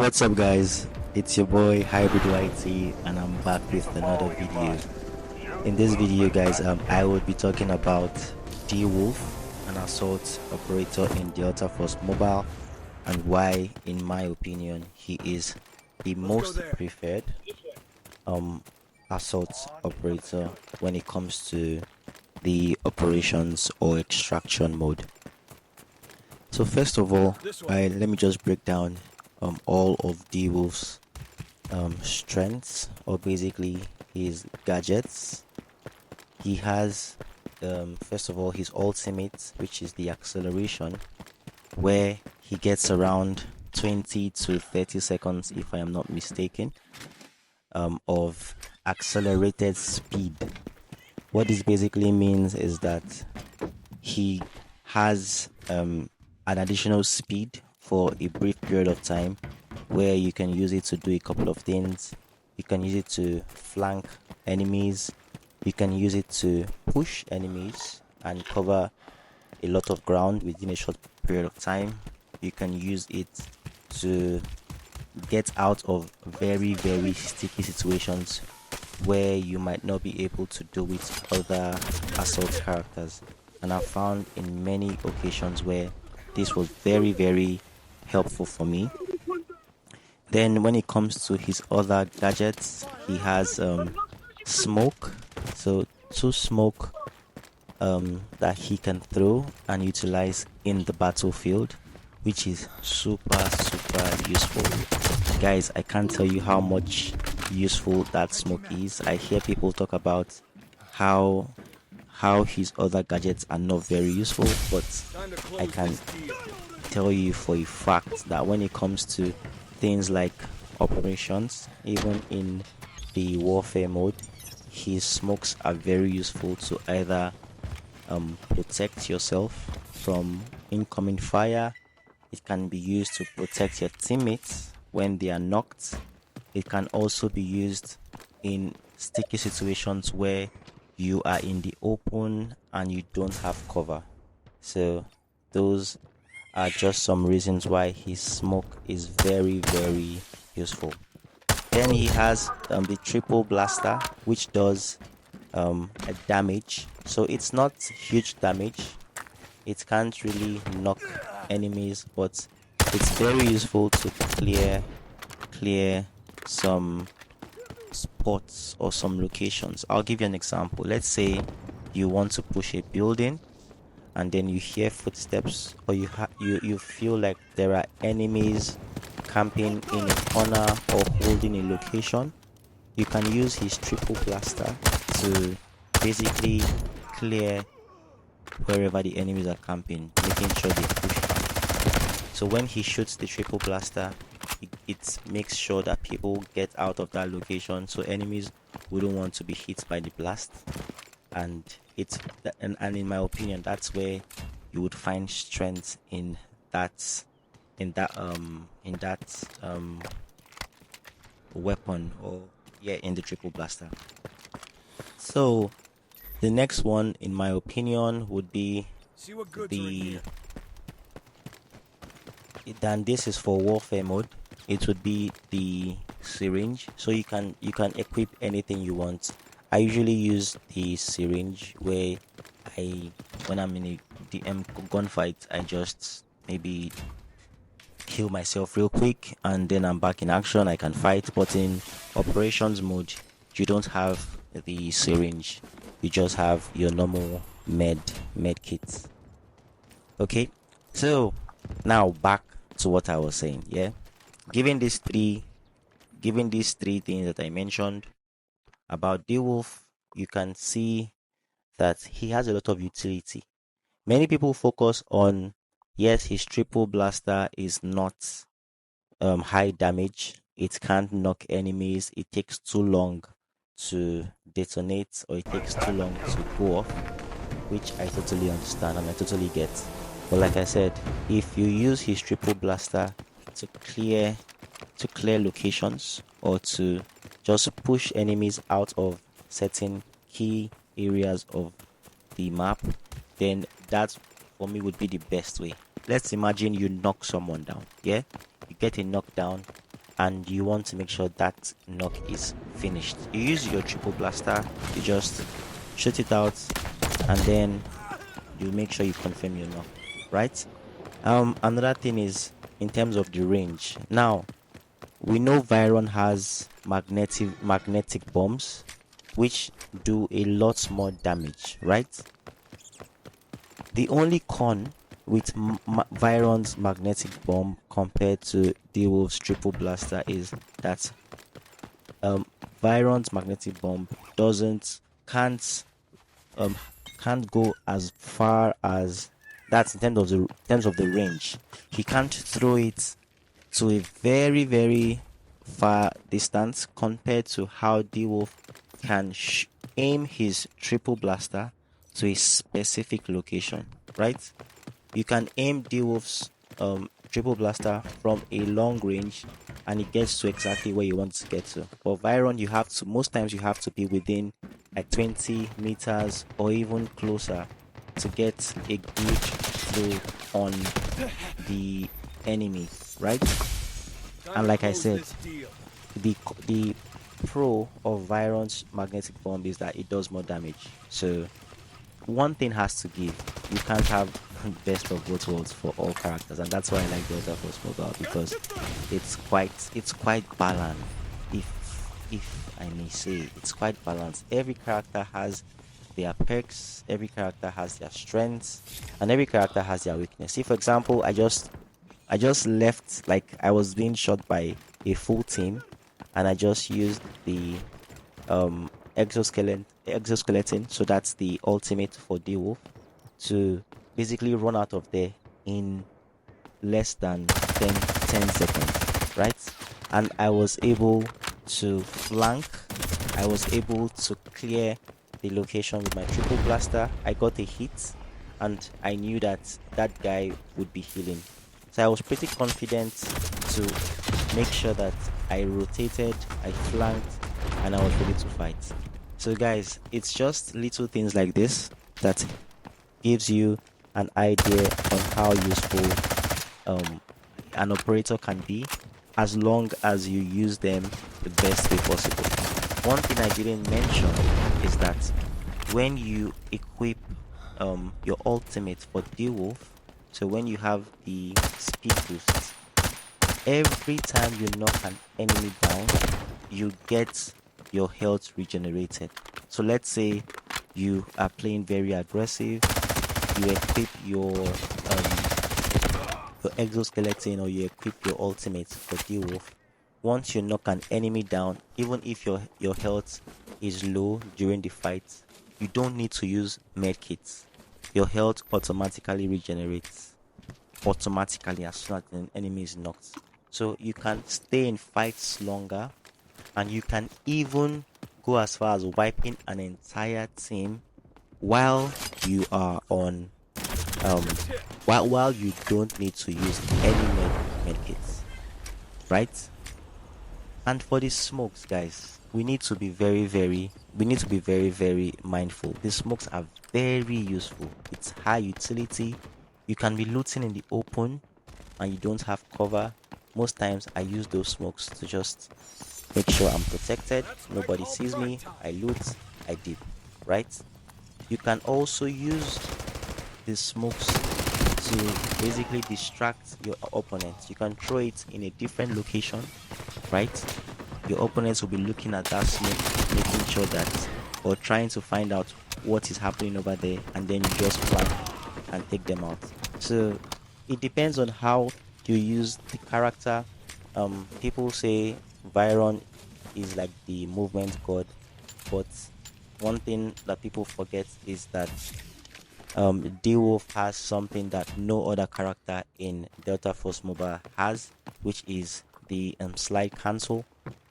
What's up, guys? It's your boy Hybrid YT, and I'm back with another video. In this video, guys, I will be talking about D-Wolf, an assault operator in Delta Force Mobile, and why, in my opinion, he is the most preferred assault operator when it comes to the operations or extraction mode. So first of all, let me just break down all of D-Wolf's strengths, or basically his gadgets. He has first of all his ultimate, which is the acceleration, where he gets around 20 to 30 seconds, if I am not mistaken, of accelerated speed. What this basically means is that he has an additional speed for a brief period of time, where you can use it to do a couple of things. You can use it to flank enemies, you can use it to push enemies and cover a lot of ground within a short period of time. You can use it to get out of very sticky situations where you might not be able to do with other assault characters, and I've found in many occasions where this was very helpful for me. Then when it comes to his other gadgets, he has smoke, so two smoke that he can throw and utilize in the battlefield, which is super useful. Guys, I can't tell you how much useful that smoke is. I hear people talk about how his other gadgets are not very useful, but I can tell you for a fact that when it comes to things like operations, even in the warfare mode, his smokes are very useful to either protect yourself from incoming fire. It can be used to protect your teammates when they are knocked. It can also be used in sticky situations where you are in the open and you don't have cover. So those are just some reasons why his smoke is very useful. Then he has the triple blaster, which does a damage. So it's not huge damage. It can't really knock enemies, but it's very useful to clear some spots or some locations. I'll give you an example. Let's say you want to push a building and then you hear footsteps, or you feel like there are enemies camping in a corner or holding a location. You can use his triple blaster to basically clear wherever the enemies are camping, making sure they push back. So when he shoots the triple blaster, it makes sure that people get out of that location, so enemies wouldn't want to be hit by the blast. And in my opinion, that's where you would find strength in that weapon, or in the triple blaster. So the next one, in my opinion, would be then this is for warfare mode. It would be the syringe. So you can equip anything you want. I usually use the syringe where when I'm in a DM gunfight, I just maybe kill myself real quick and then I'm back in action. I can fight. But in operations mode, you don't have the syringe. You just have your normal med kits. Okay, so now back to what I was saying. Given these three things that I mentioned about D-Wolf, you can see that he has a lot of utility. Many people focus on, yes, his triple blaster is not high damage. It can't knock enemies. It takes too long to detonate, or it takes too long to go off, which I totally understand and I totally get. But like I said, if you use his triple blaster to clear locations, or to just push enemies out of certain key areas of the map, then that for me would be the best way. Let's imagine you knock someone down. You get a knockdown, and you want to make sure that knock is finished. You use your triple blaster, you just shoot it out, and then you make sure you confirm your knock, right? Another thing is in terms of the range. Now, we know Viron has magnetic bombs, which do a lot more damage, right? The only con with Viron's magnetic bomb compared to D-Wolf's triple blaster is that Viron's magnetic bomb doesn't um can't go as far as that's in terms of the range. He can't throw it to a very very far distance compared to how D-Wolf can aim his triple blaster to a specific location, right? You can aim D-Wolf's triple blaster from a long range and it gets to exactly where you want to get to. But Viron, most times you have to be within like 20 meters or even closer to get a good throw on the enemy, right? And like I said, the pro of Viron's magnetic bomb is that it does more damage. So one thing has to give. You can't have best of both worlds for all characters, and that's why I like Delta Force Mobile, because it's quite balanced. If I may say, it's quite balanced. Every character has their perks, every character has their strengths, and every character has their weakness. See, for example, I just left, like I was being shot by a full team, and I just used the exoskeleton, so that's the ultimate for D-Wolf, to basically run out of there in less than 10 seconds, right? And I was able to flank, I was able to clear the location with my triple blaster. I got a hit and I knew that that guy would be healing, so I was pretty confident to make sure that I rotated, I flanked, and I was ready to fight. So guys, it's just little things like this that gives you an idea on how useful an operator can be, as long as you use them the best way possible. One thing I didn't mention is that when you equip your ultimate for D-Wolf, so when you have the speed boost, every time you knock an enemy down, you get your health regenerated. So let's say you are playing very aggressive, you equip your exoskeleton, or you equip your ultimate for D-Wolf. Once you knock an enemy down, even if your health is low during the fight, you don't need to use medkits. Your health automatically regenerates automatically as soon as an enemy is knocked. So you can stay in fights longer, and you can even go as far as wiping an entire team while you are on while you don't need to use any medkits, right? And for the smokes, guys, we need to be very mindful. The smokes are very useful. It's high utility. You can be looting in the open and you don't have cover. Most times I use those smokes to just make sure I'm protected, nobody sees me, I loot, I dip, right? You can also use the smokes to basically distract your opponents. You can throw it in a different location, right? Your opponents will be looking at that smoke, making sure that, or trying to find out what is happening over there, and then you just flank and take them out. So it depends on how you use the character. People say Viron is like the movement god, but one thing that people forget is that D-Wolf has something that no other character in Delta Force Mobile has, which is the slide cancel.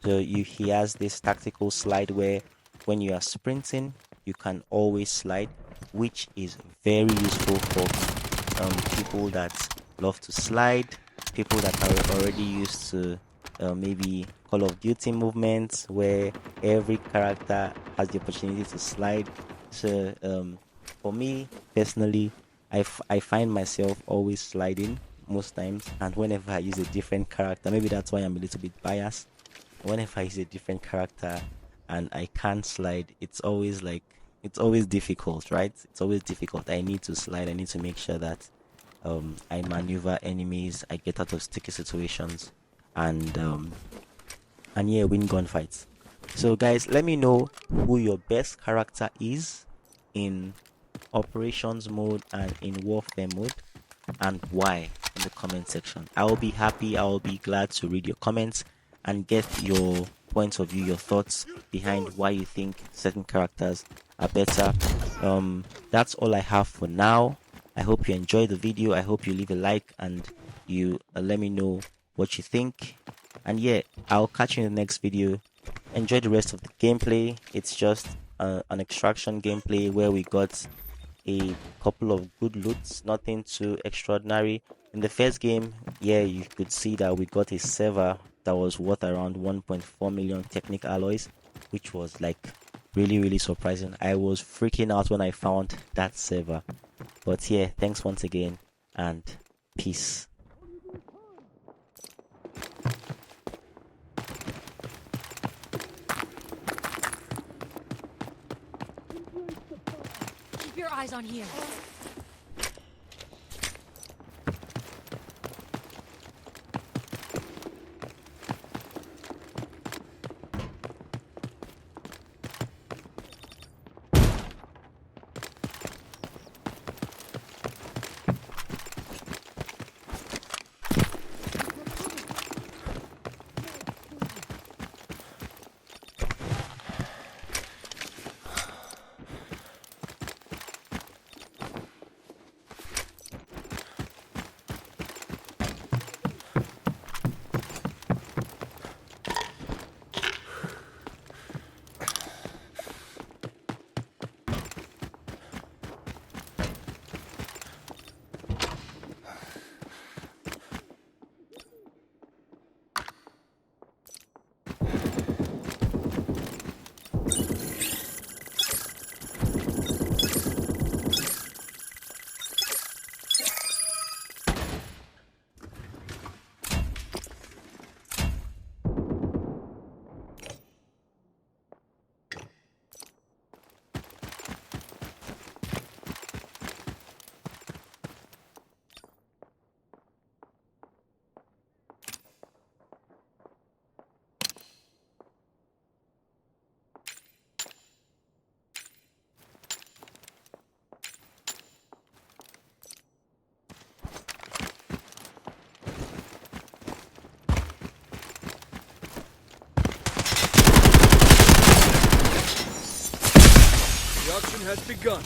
So he has this tactical slide where when you are sprinting, you can always slide, which is very useful for people that love to slide, people that are already used to maybe Call of Duty movements where every character has the opportunity to slide. So for me personally, I find myself always sliding most times, and whenever I use a different character, maybe that's why I'm a little bit biased. Whenever I use a different character and I can't slide, it's always like it's always difficult, right? It's always difficult. I need to slide. I need to make sure that I maneuver enemies, I get out of sticky situations, and yeah, win gunfights. So guys, let me know who your best character is in operations mode and in warfare mode, and why, in the comment section. I will be happy, I will be glad to read your comments and get your points of view, your thoughts behind why you think certain characters are better. That's all I have for now. I hope you enjoyed the video. I hope you leave a like and you let me know what you think. And yeah, I'll catch you in the next video. Enjoy the rest of the gameplay. It's just an extraction gameplay where we got a couple of good loots, nothing too extraordinary. In the first game, yeah, you could see that we got a server that was worth around 1.4 million technic alloys, which was like really surprising. I was freaking out when I found that server. But yeah, thanks once again and peace. Keep your eyes on here. The auction has begun.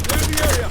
Clear the area.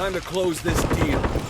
Time to close this deal.